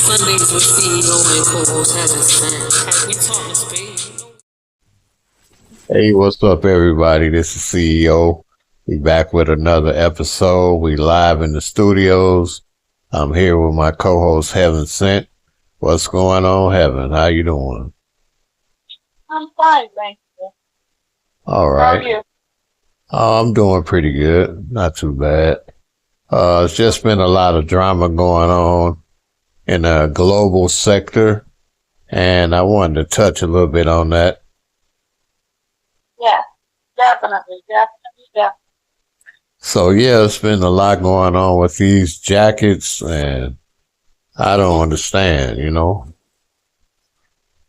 Sundays with CEO and co-host Heaven Sent. We talking space. Hey, what's up, everybody? This is CEO. We back with another episode. We live in the studios. I'm here with my co-host Heaven Sent. What's going on, Heaven? How you doing? I'm fine, thank you. All How right. are you? I'm doing pretty good. Not too bad. It's just been a lot of drama going on in the global sector, and I wanted to touch a little bit on that. Yeah, definitely. So yeah, it's been a lot going on with these jackets, and I don't understand,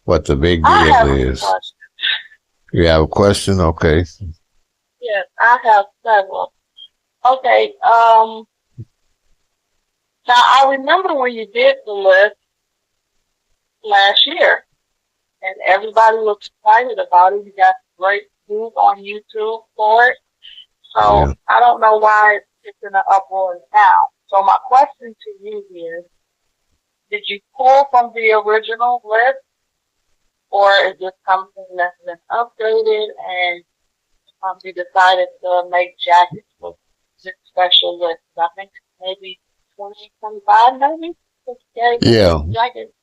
what the big I deal have a is. question. You have a question? Okay. Yes, I have several. Okay, now I remember when you did the list last year, and everybody was excited about it. You got great views on YouTube for it. So Yeah. I don't know why it's in an uproar now. So my question to you is, did you pull from the original list, or is this something that's been updated and you decided to make jackets with this special list? I think maybe 2025, maybe? Yeah. Jacket.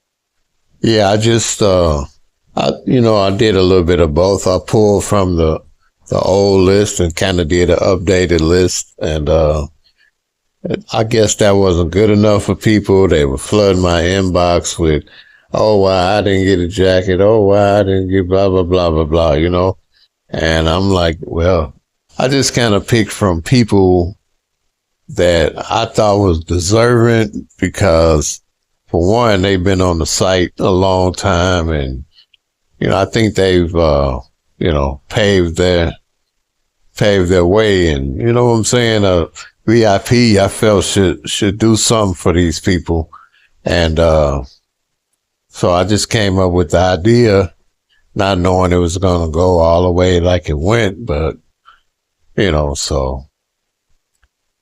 Yeah, I just I did a little bit of both. I pulled from the old list and kind of did an updated list, and I guess that wasn't good enough for people. They were flooding my inbox with, "Oh, why I didn't get a jacket? Oh, why I didn't get blah blah blah blah blah," And I'm like, well, I just kind of picked from people that I thought was deserving because, for one, they've been on the site a long time, and I think they've paved their way, and you know what I'm saying. VIP, I felt should do something for these people, and so I just came up with the idea, not knowing it was gonna go all the way like it went, but so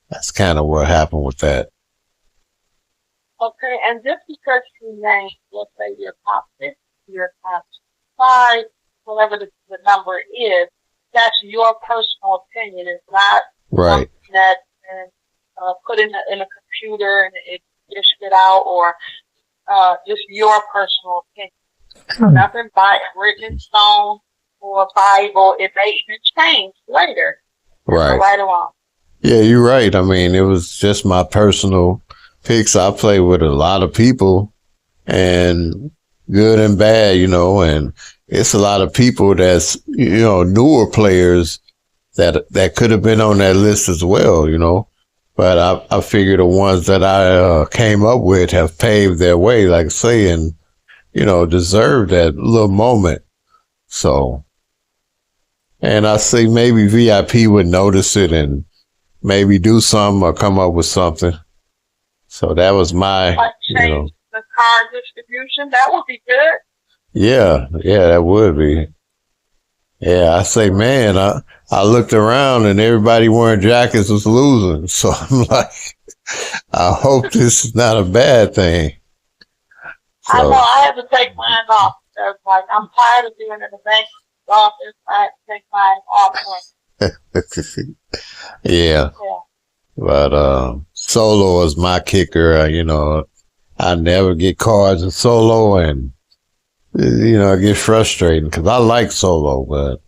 that's kind of what happened with that. Okay, and just because you named, let's say, your top 50, your top 5, whatever the number is, that's your personal opinion. It's not Right. something that's been put in a computer and it dished it out, or just your personal opinion. Nothing by written in stone or Bible. It may even change later. Right. Right or wrong. Yeah, you're right. I mean, it was just my personal picks. I play with a lot of people, and good and bad, and it's a lot of people that's, newer players that could have been on that list as well, but I figure the ones that I came up with have paved their way, like I say, and, deserve that little moment. So, and I say maybe VIP would notice it and maybe do something or come up with something. So that was my, Like change the card distribution. That would be good. Yeah, that would be. Yeah, I say, man, I looked around and everybody wearing jackets was losing. So I'm like, I hope this is not a bad thing. I know I had to take mine off. So it's like, I'm tired of being in the bank's office. I had to take mine off. Yeah. But solo is my kicker. I never get cards in solo, and it gets frustrating because I like solo, but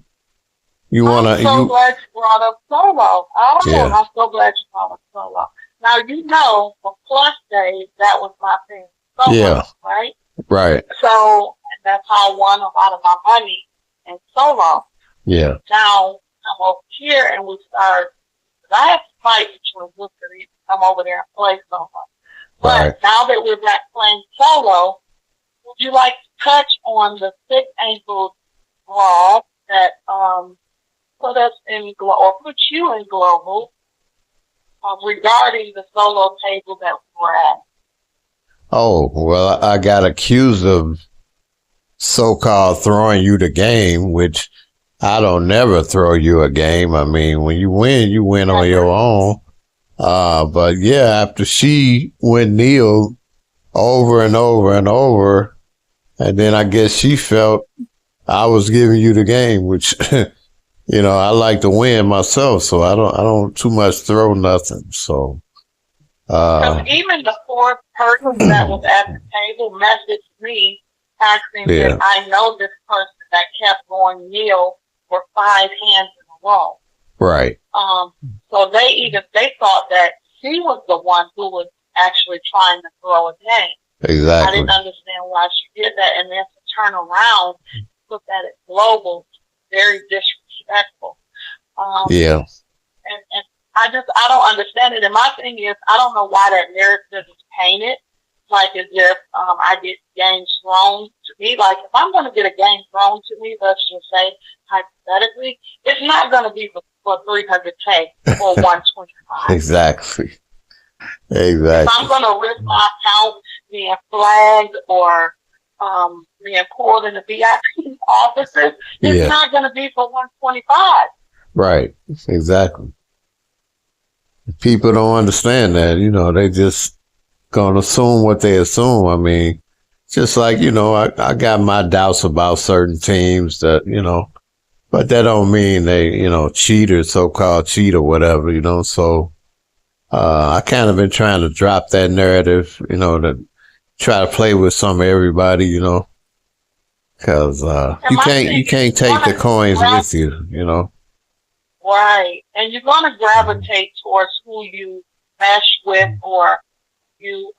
I'm so glad you brought up solo. Oh, Yeah. I'm so glad you brought up solo. Now, for plus days, that was my thing. Solo, Yeah. right? Right. So that's how I won a lot of my money in solo. Yeah. Now I'm over here and we start. I have to fight between Luke to come over there and play solo. But Right. now that we're back playing solo, would you like to touch on the 6 ankle brawl that put us in or put you in global regarding the solo table that we were at? Oh, well, I got accused of so-called throwing you the game, which I don't never throw you a game. I mean, when you win on your own. But yeah, after she went kneel over and over and over, and then I guess she felt I was giving you the game, which I like to win myself, so I don't too much throw nothing. So Because even the fourth person that was at the table messaged me asking yeah, that I know this person that kept going kneel for 5 hands in a row. right, So they thought that she was the one who was actually trying to throw a game. I exactly, didn't understand why she did that, and then to turn around, put that at global, very disrespectful. yeah, And I don't understand it. And my thing is, I don't know why that narrative is painted like as if I get games thrown to me. Like if I'm going to get a game thrown to me, let's just say hypothetically, it's not going to be for 300K or 125. exactly, If I'm exactly, going to risk my account being flagged or being pulled in the VIP offices, it's yeah, not going to be for 125. right, exactly. People don't understand that, they just gonna assume what they assume. I mean, just like, I got my doubts about certain teams that, but that don't mean they, cheat or so-called cheat or whatever, so, I kind of been trying to drop that narrative, to try to play with some of everybody, cause, And you my can't, thing you is, can't take the coins with you. right, and you're going to gravitate towards who you mesh with or you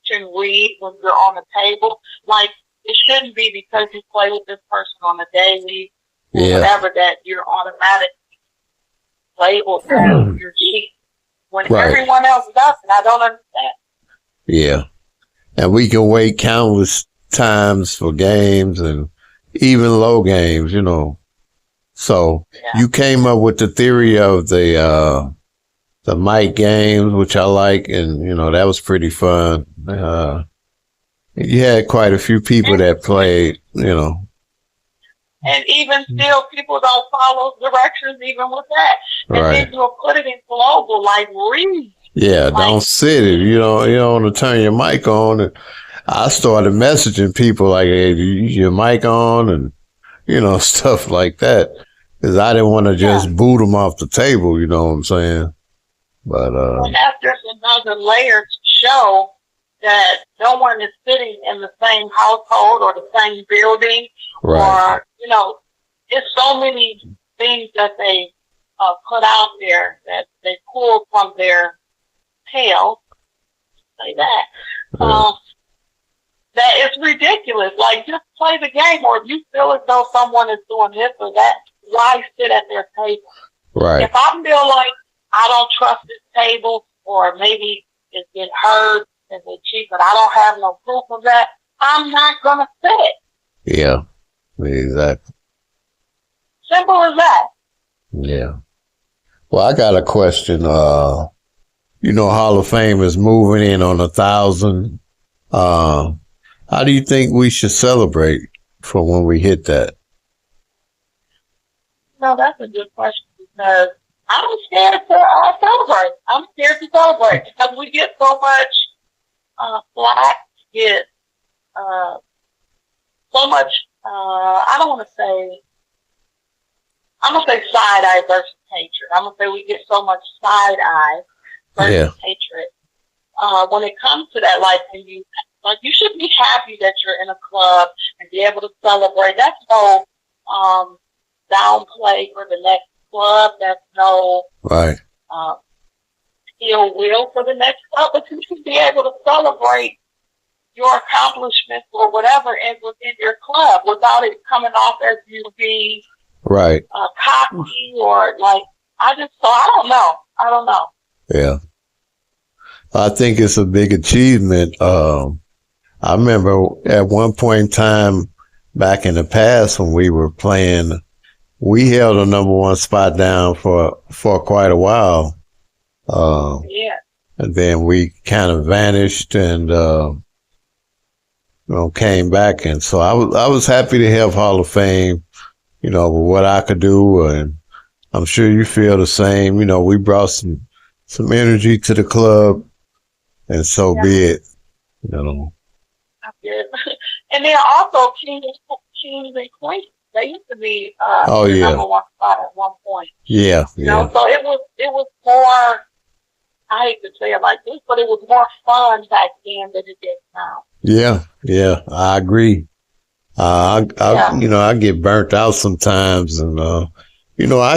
can read when you're on the table. Like it shouldn't be because you play with this person on a daily or Yeah. whatever that you're automatically labeled as your cheat when Right. everyone else does it. I don't understand. Yeah. And we can wait countless times for games and even low games, So Yeah. you came up with the theory of the mic games, which I like, and that was pretty fun. You had quite a few people that played, And even still, people don't follow directions even with that. And right. then you'll put it in global, like read. Yeah, Like, don't sit it. You don't want to turn your mic on. And I started messaging people like, "Hey, your mic on?" and stuff like that, because I didn't want to just boot them off the table. You know what I'm saying? But and that's just another layer to show that no one is sitting in the same household or the same building, right, or it's so many things that they put out there that they pull from their tail, say that. yeah. That it's ridiculous. Like, just play the game, or if you feel as though someone is doing this or that, why sit at their table? Right, If I feel like I don't trust this table, or maybe it's been heard and they cheat, but I don't have no proof of that, I'm not gonna sit. yeah, exactly, Simple as that. yeah. Well, I got a question. Hall of Fame is moving in on 1,000. How do you think we should celebrate for when we hit that? No, that's a good question because I'm scared to celebrate. I'm scared to celebrate because we get so much flack, get so much. I don't want to say. I'm gonna say side eye versus hatred. I'm gonna say we get so much side eye versus hatred. When it comes to that, you should be happy that you're in a club and be able to celebrate. That's no downplay for the next club. That's no Right, ill will for the next club. But you should be able to celebrate your accomplishments or whatever within your club without it coming off as you being right, cocky or I don't know. yeah. I think it's a big achievement. I remember at one point in time back in the past when we were playing, we held a number one spot down for quite a while. Yeah. And then we kind of vanished and, came back. And so I was happy to have Hall of Fame, what I could do. And I'm sure you feel the same. We brought some energy to the club, and so be it. You know. Yeah. And then also kings and queens. They used to be Oh the yeah, number one spot at one point. yeah, You know, yeah, so it was more. I hate to say it like this, but it was more fun back then than it is now. yeah, yeah. I agree. Yeah. I get burnt out sometimes, and I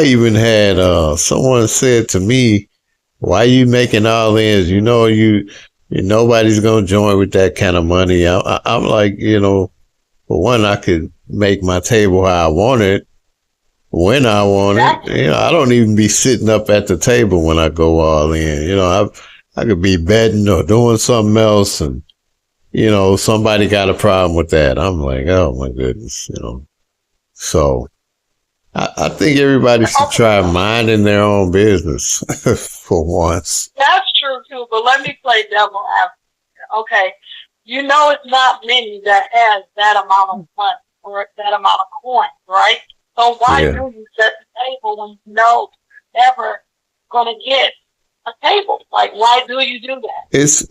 even had someone said to me, "Why you making all ends? Nobody's gonna join with that kind of money." I'm like, for one, I could make my table how I want it, when I want it. Exactly. I don't even be sitting up at the table when I go all in. I could be betting or doing something else, and somebody got a problem with that. I'm like, oh my goodness. So I think everybody should try minding their own business for once. That's true too, but let me play devil advocate. Okay. You know it's not many that has that amount of money or that amount of coins, right? So why Yeah. do you set the table when you know you're never gonna get a table? Like why do you do that? It's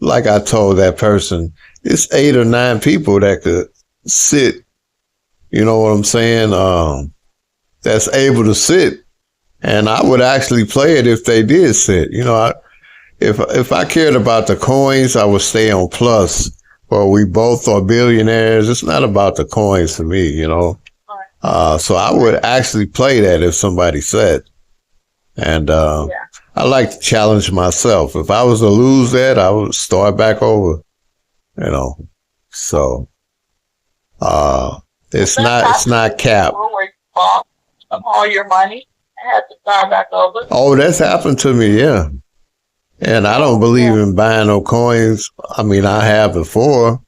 like I told that person, it's 8 or 9 people that could sit, you know what I'm saying? That's able to sit. And I would actually play it if they did sit. If I cared about the coins, I would stay on plus. Or we both are billionaires. It's not about the coins for me. So I would actually play that if somebody said. And Yeah. I like to challenge myself. If I was to lose that, I would start back over. You know. So it's not capped. Where you bought all your money and had to start back over. Oh, that's happened to me, yeah. And I don't believe in buying no coins. I mean, I have before,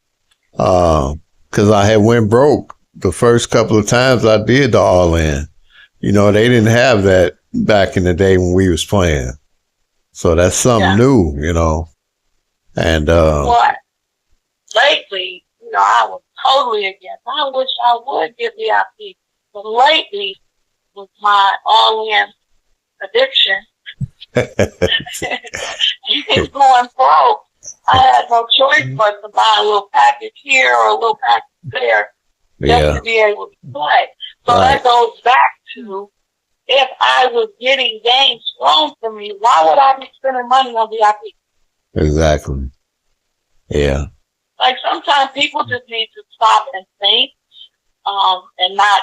because I had went broke the first couple of times I did the all in. They didn't have that back in the day when we was playing. So that's something new. And But lately, I was totally against. I wish I would get VIP, but lately, with my all-in addiction, it's going broke. I had no choice but to buy a little package here or a little package there just to be able to play. So that goes back to, if I was getting games thrown for me, why would I be spending money on VIP? Exactly. Yeah. Like sometimes people just need to stop and think, and not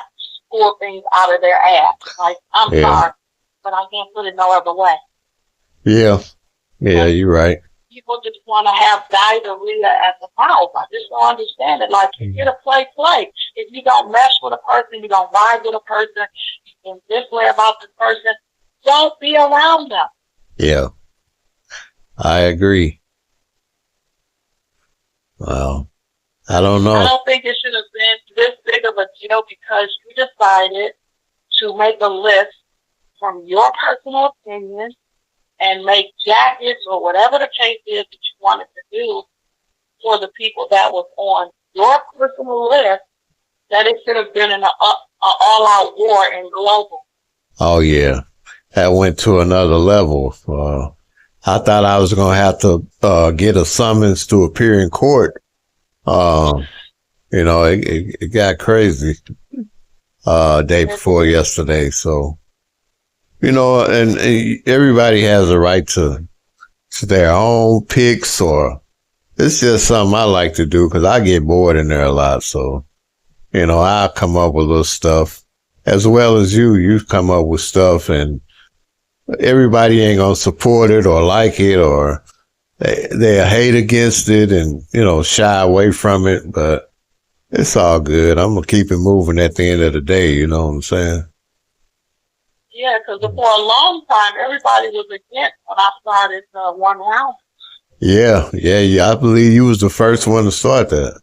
pull things out of their ass. Like, I'm sorry, but I can't put it no other way. Yeah. Yeah, you're right. People just want to have diarrhea at the house. I just don't understand it. Like, you get a play. If you don't mess with a person, you don't ride with a person, you think this way about this person, don't be around them. Yeah. I agree. Well, I don't know. I don't think it should have been this big of a deal because you decided to make a list from your personal opinion and make jackets or whatever the case is that you wanted to do for the people that was on your personal list, that it should have been an all-out war in global. Oh, yeah. That went to another level. I thought I was going to have to get a summons to appear in court. It got crazy day before yesterday. So, and everybody has a right to their own picks, or it's just something I like to do because I get bored in there a lot. So, I'll come up with little stuff as well as you. You've come up with stuff, and everybody ain't going to support it or like it, or they hate against it and, shy away from it. But it's all good. I'm going to keep it moving at the end of the day. You know what I'm saying? Yeah, because for a long time, everybody was against when I started One Round. Yeah. I believe you was the first one to start that.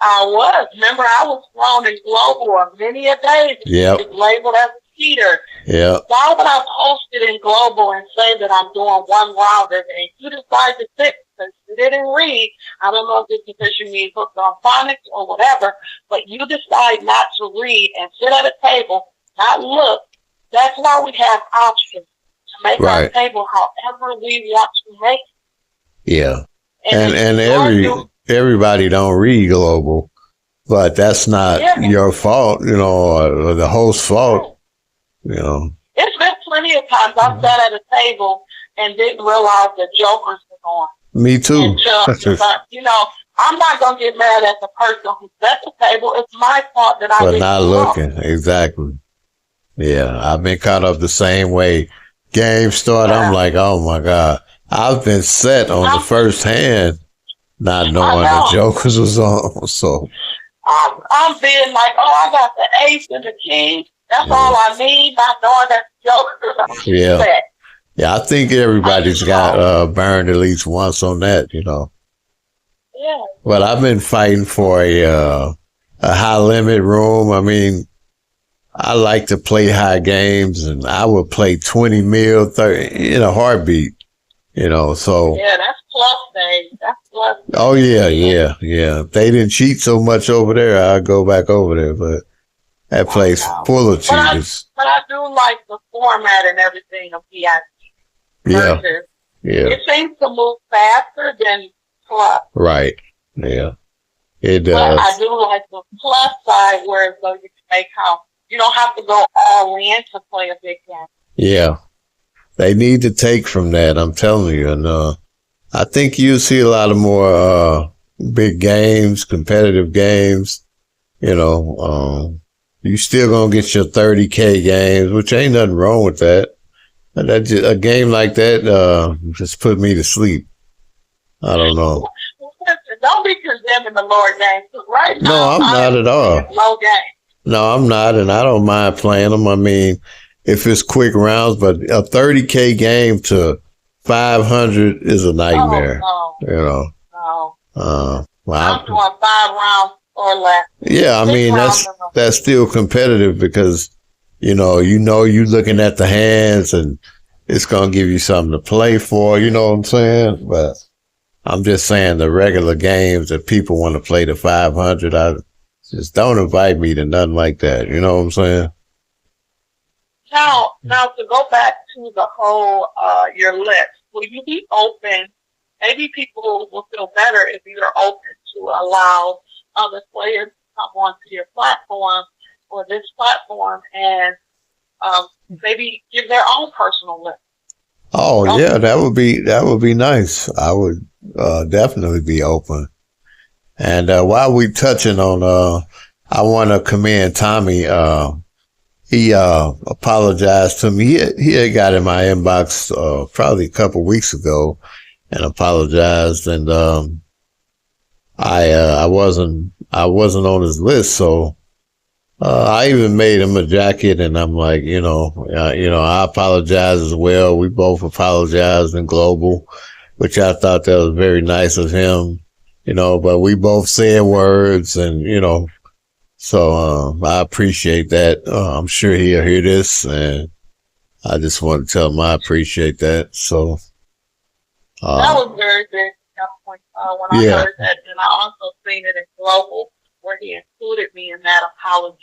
I was. Remember, I was thrown in global on many a day. Yep. It's labeled as a cheater. Yeah. Why would I post it in global and say that I'm doing one rounder and you decide to sit because you didn't read? I don't know if it's because you need hooked on phonics or whatever, but you decide not to read and sit at a table, not look. That's why we have options. make our right. table however we want to make Yeah. it. And Your everybody don't read global, but that's not yeah, your fault, or the host's fault, you know. it's been plenty of times I sat at a table and didn't realize that jokers was on. Me too. I'm not gonna get mad at the person who set the table. It's my fault that I But didn't not look. looking. Exactly. Yeah. I've been caught up the same way. Game start, I'm Yeah. like, oh my God. I've been set on the first hand, not I knowing the know. jokers was on. So I'm being like, oh, I got the ace and the king. That's all I need, not knowing that the jokers are yeah. set. Yeah, I think everybody's got burned at least once on that, Yeah. But I've been fighting for a high limit room. I mean, I like to play high games, and I would play 20 mil 30 in a heartbeat, So Yeah, that's plus days. That's plus. oh yeah. If they didn't cheat so much over there, I'd go back over there. But that place full of cheaters. But I do like the format and everything of VIP. Yeah. Versus, Yeah. it seems to move faster than plus. Right. Yeah. It But does. I do like the plus side where so you can make how you don't have to go all in to play a big game. Yeah. They need to take from that, I'm telling you. And I think you'll see a lot of more big games, competitive games. You still gonna get your 30K games, which ain't nothing wrong with that. But a game like that just put me to sleep. I don't know. Listen, don't be condemning the Lord game. Right now, No, I'm not at all. Low game. No, I'm not, and I don't mind playing them. I mean, if it's quick rounds, but a 30K game to 500 is a nightmare. No. No. Well, I'm doing 5 rounds or less. Yeah, I mean that's still competitive because you looking at the hands and it's gonna give you something to play for. You know what I'm saying? But I'm just saying the regular games that people want to play to 500. I just don't invite me to nothing like that. You know what I'm saying? Now to go back to the whole your list, will you be open? Maybe people will feel better if you're open to allow other players to come onto your platform or this platform and maybe give their own personal list. Oh yeah, that would be nice. I would definitely be open. And while we touching on, I want to commend Tommy. He apologized to me. He had got in my inbox probably a couple weeks ago and apologized. And I wasn't on his list, so I even made him a jacket. And I'm like, I apologize as well. We both apologized in Global, which I thought that was very nice of him. But we both said words and, so I appreciate that. I'm sure he'll hear this, and I just want to tell him I appreciate that. So that was very big when I heard that, and I also seen it in Global where he included me in that apology.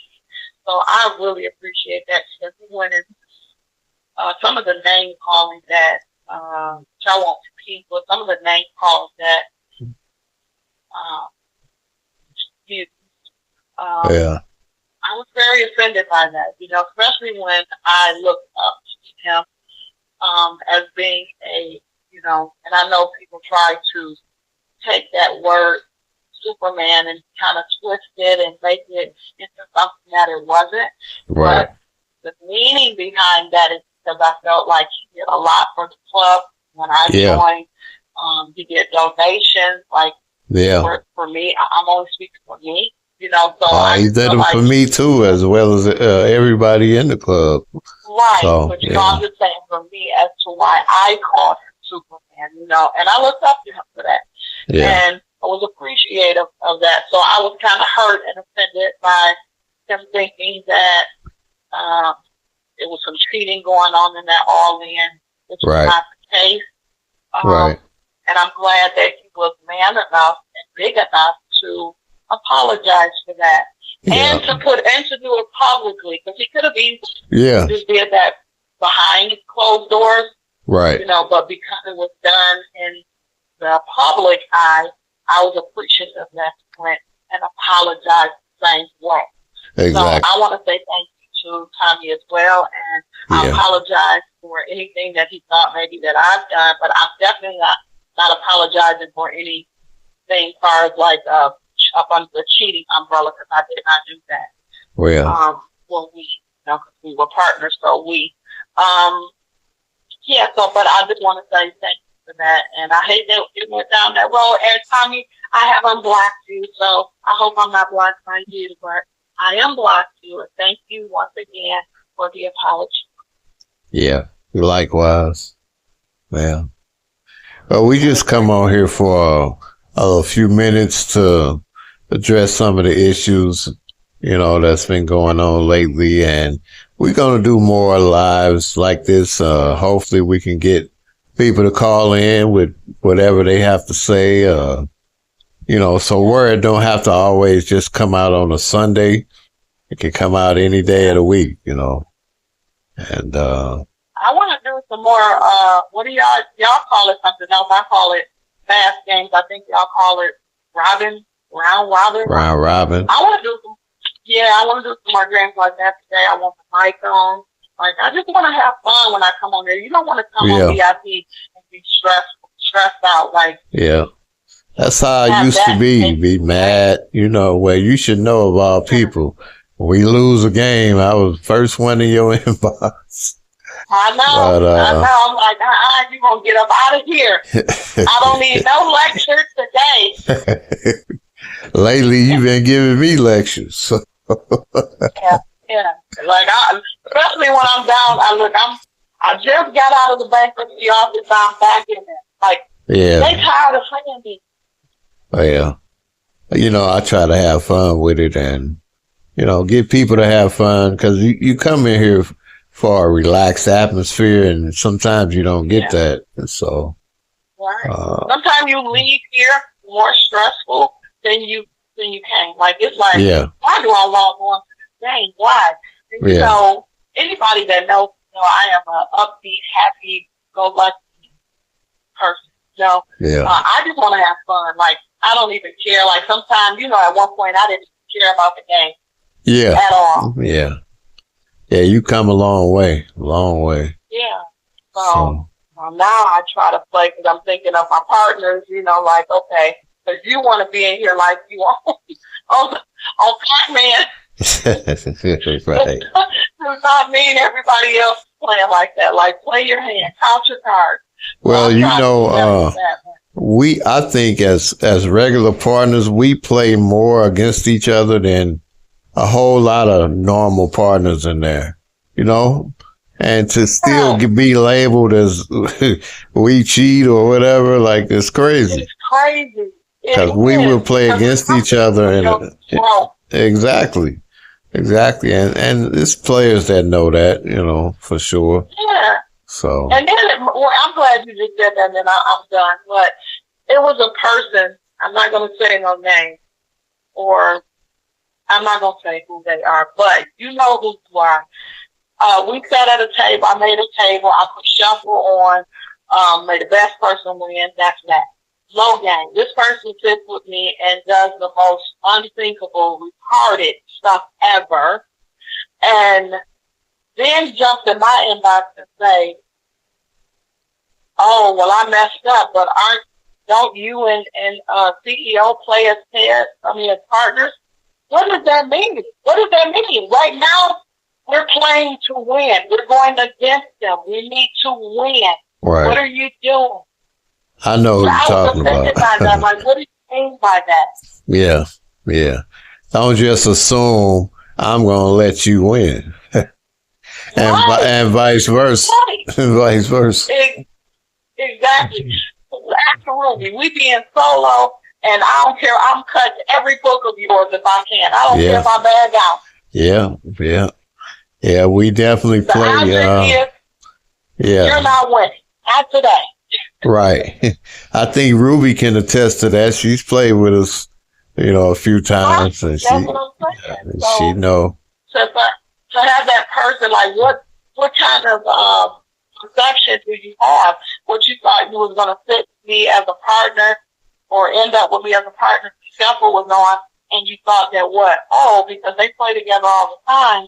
So I really appreciate that because he went in some of the name calling that I won't repeat, but some of the name calls that I was very offended by that, especially when I looked up to him as being and I know people try to take that word Superman and kind of twist it and make it into something that it wasn't. right. But the meaning behind that is because I felt like he did a lot for the club when I joined. He did donations, like for me. I'm only speaking for me, so he did them for me too, as well as everybody in the club. Right, so, but I'm just saying for me as to why I called him Superman, and I looked up to him for that. Yeah. And I was appreciative of that. So I was kind of hurt and offended by him thinking that it was some cheating going on in that all-in, which was not the case. Right. And I'm glad that he was man enough and big enough to apologize for that. And to do it publicly, because he could have easily just did that behind closed doors, Right. but because it was done in the public eye, I was appreciative that he went and apologized the same way. So Exactly. I want to say thank you to Tommy as well, and I Yeah. apologize for anything that he thought maybe that I've done, but I'm definitely not apologizing for anything as far as like up under the cheating umbrella, because I did not do that. Well, When cause we were partners, so but I just want to say thank you for that, and I hate that it went down that road. And Tommy, I have unblocked you, so I hope I'm not blocked by you, but I unblocked you, and thank you once again for the apology. yeah. Likewise. Yeah. Well, we just come on here for a few minutes to address some of the issues, that's been going on lately. And we're going to do more lives like this. Hopefully we can get people to call in with whatever they have to say, so word don't have to always just come out on a Sunday. It can come out any day of the week, and, I want to do some more, what do y'all call it something else? I call it fast games. I think y'all call it round robin. round robin. I want to do some more games like that today. I want the mic on. Like, I just want to have fun when I come on there. You don't want to come on VIP and be stressed out. Like, yeah. That's how I used to be mad, where you should know of all people. When we lose a game, I was first one in your inbox. I know. But, I know. I'm like, you going to get up out of here. I don't need no lectures today. Lately, you've been giving me lectures. Yeah. Like, especially when I'm down, I just got out of the bankruptcy office. I'm back in there. Like, yeah. they tired of playing me. Well, I try to have fun with it and, get people to have fun, because you come in here for a relaxed atmosphere, and sometimes you don't get that. And so, right. Sometimes you leave here more stressful than you came. Like, it's like, why do I love going to this game? Why? And, anybody that knows, I am an upbeat, happy, go lucky person. I just want to have fun. Like, I don't even care. Like, sometimes, at one point I didn't care about the game. Yeah. At all. Yeah. Yeah, you come a long way. Yeah. So now I try to play, because I'm thinking of my partners, like, okay, because you want to be in here like you on Pac-Man. Right. Does not mean everybody else playing like that. Like, play your hand, count your cards. Well, I think as regular partners, we play more against each other than a whole lot of normal partners in there, and to still be labeled as we cheat or whatever, like, it's crazy. It's crazy. Because we will play against each other. Exactly. And it's players that know that, for sure. Yeah. So. And then, I'm glad you just said that, and then I'm done. But it was a person, I'm not going to say no name, or I'm not going to say who they are, but you know who you are. We sat at a table. I made a table. I put shuffle on, made the best person win. That's that. Low game. This person sits with me and does the most unthinkable, retarded stuff ever. And then jumps in my inbox and say, oh, well, I messed up, but don't you and CEO play as partners? What does that mean? Right now, we're playing to win. We're going against them. We need to win. Right. What are you doing? I know what you're talking about. I'm like, what do you mean by that? Yeah. Don't just assume I'm going to let you win. and vice versa. Right. Vice versa. Exactly. Absolutely. We being solo, and I don't care. I'm cutting every book of yours if I can. I don't care if I bag out. Yeah, we definitely play. You're not winning. Not today. Right. I think Ruby can attest to that. She's played with us, a few times, and she know. To have that person, like, what what kind of perception do you have? What you thought you was gonna fit me as a partner or end up with me as a partner? Scuffle was on, and you thought that what? Oh, because they play together all the time,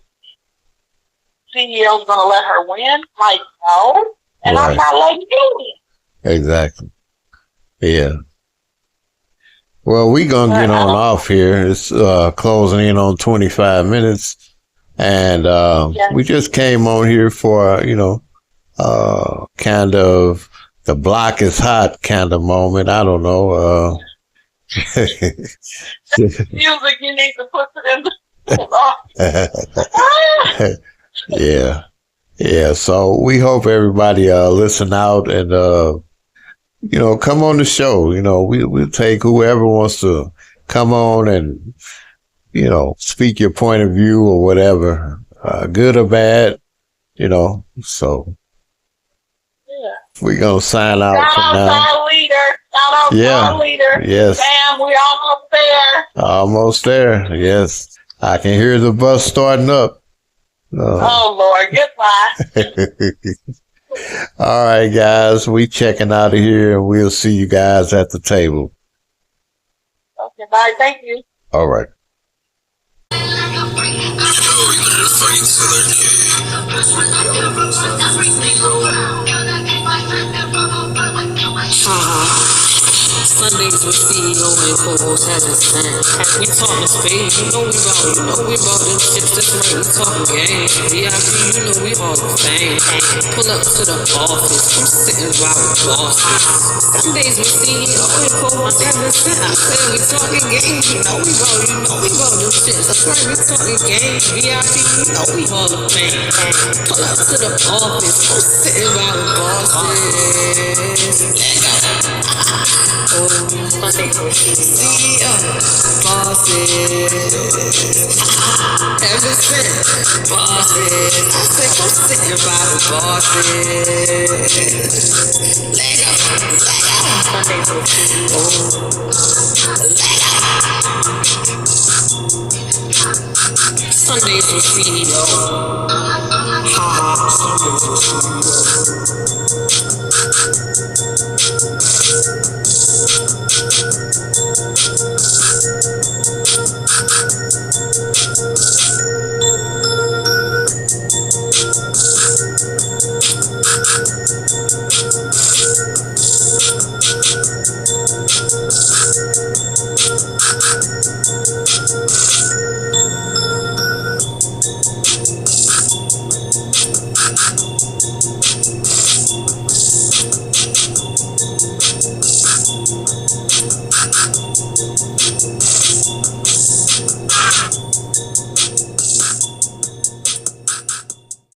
CEO's gonna let her win? Like, no, and I'm not letting you win. Exactly. Yeah. Well, we gonna get on off here. It's closing in on 25 minutes, and we just came on here for kind of the block is hot kind of moment. I don't know. Music, you need to put it in. Yeah. So we hope everybody listen out and come on the show. We'll take whoever wants to come on and speak your point of view or whatever, good or bad. So we're gonna sign out for now. Shout out our leader. Shout out to our leader. Yes. Sam, we almost there. Almost there. Yes. I can hear the bus starting up. Oh Lord, goodbye. All right, guys. We checking out of here, and we'll see you guys at the table. Okay, bye. Thank you. All right. Sundays with CEO and co-host having fun. We talking space, you know we about them shits, that's right, we talking game. VIP, you know we all the fame. Pull up to the office, I'm sitting by with bosses. Sundays with CEO and co-host having fun. I said we talking game, you know we about them shits, that's right, we talking game. VIP, you know we all the fame. Pull up to the office, I'm sitting by with bosses. Sundays with CEO, bosses, ever since bosses, I said I'm sitting by the bosses. Lego. Sundays with CEO, Sundays with CEO, Sundays with CEO.